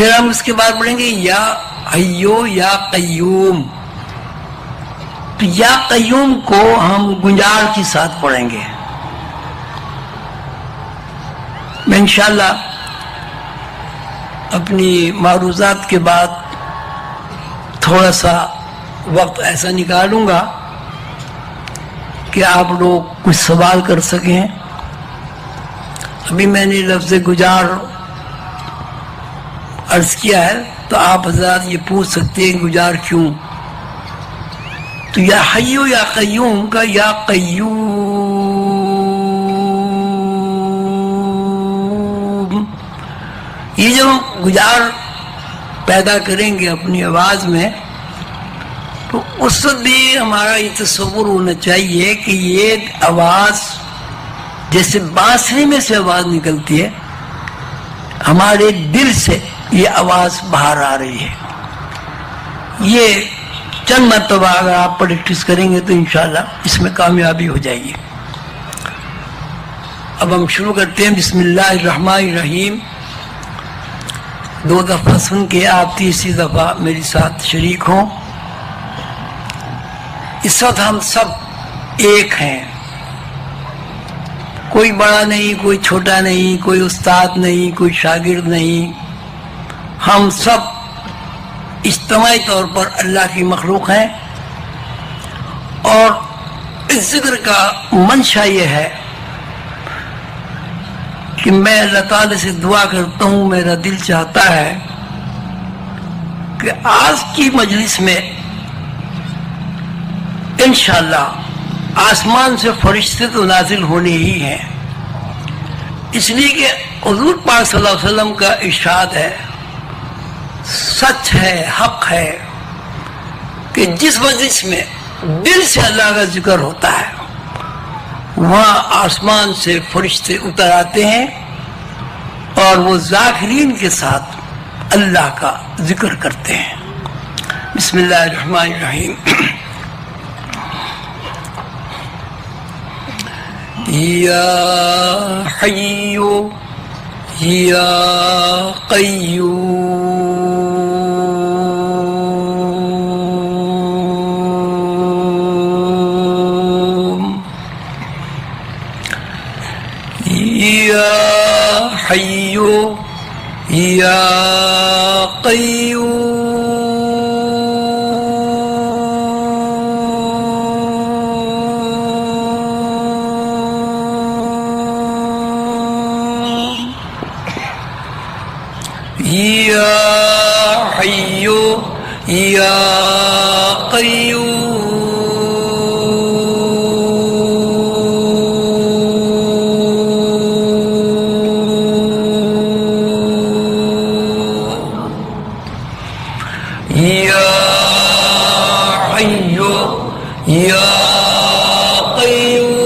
پھر ہم اس کے بعد پڑھیں گے یا حیو یا قیوم. تو یا قیوم کو ہم گنجار کے ساتھ پڑھیں گے. میں انشاءاللہ اپنی معروضات کے بعد تھوڑا سا وقت ایسا نکالوں گا کہ آپ لوگ کچھ سوال کر سکیں. ابھی میں نے لفظ گجار عرض کیا ہے تو آپ حضرات یہ پوچھ سکتے ہیں گجار کیوں. تو یا حیو یا قیوم کا یا قیوم، یہ جو گجار پیدا کریں گے اپنی آواز میں تو اس وقت بھی ہمارا یہ تصور ہونا چاہیے کہ یہ آواز جیسے بانسری میں سے آواز نکلتی ہے، ہمارے دل سے یہ آواز باہر آ رہی ہے. یہ چند مرتبہ اگر آپ پریکٹس کریں گے تو انشاءاللہ اس میں کامیابی ہو جائے گی. اب ہم شروع کرتے ہیں. بسم اللہ الرحمن الرحیم. 2 دفعہ سن کے آپ تیسری دفعہ میری ساتھ شریک ہوں. اس وقت ہم سب ایک ہیں، کوئی بڑا نہیں، کوئی چھوٹا نہیں، کوئی استاد نہیں، کوئی شاگرد نہیں. ہم سب اجتماعی طور پر اللہ کی مخلوق ہیں. اور اس ذکر کا منشا یہ ہے کہ میں اللہ تعالی سے دعا کرتا ہوں، میرا دل چاہتا ہے کہ آج کی مجلس میں انشاءاللہ آسمان سے فرشتے تو نازل ہونے ہی ہیں، اس لیے کہ حضور پاک صلی اللہ علیہ وسلم کا ارشاد ہے، سچ ہے، حق ہے کہ جس مجلس میں دل سے اللہ کا ذکر ہوتا ہے وہاں آسمان سے فرشتے اتر آتے ہیں اور وہ ذاکرین کے ساتھ اللہ کا ذکر کرتے ہیں. بسم اللہ الرحمن الرحیم. یا حیو یا قیوم یا حیو یا قیوم یا حیو یا قیوم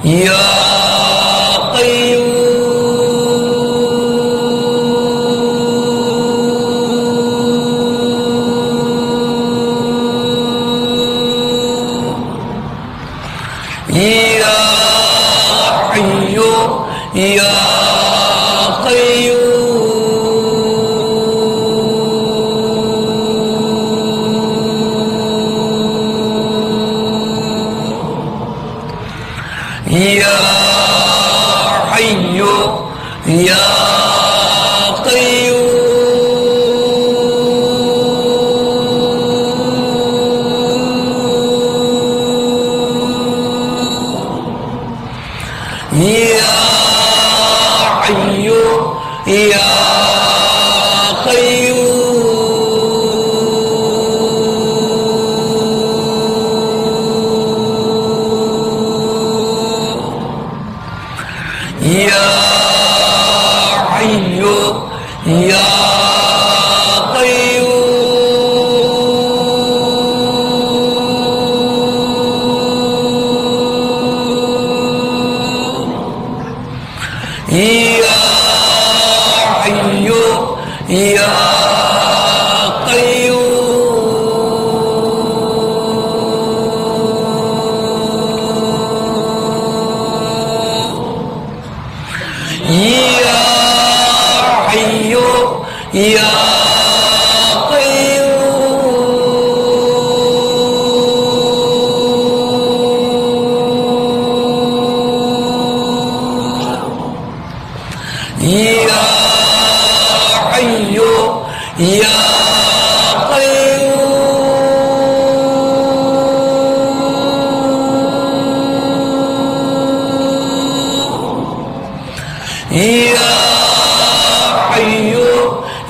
يا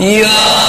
Ya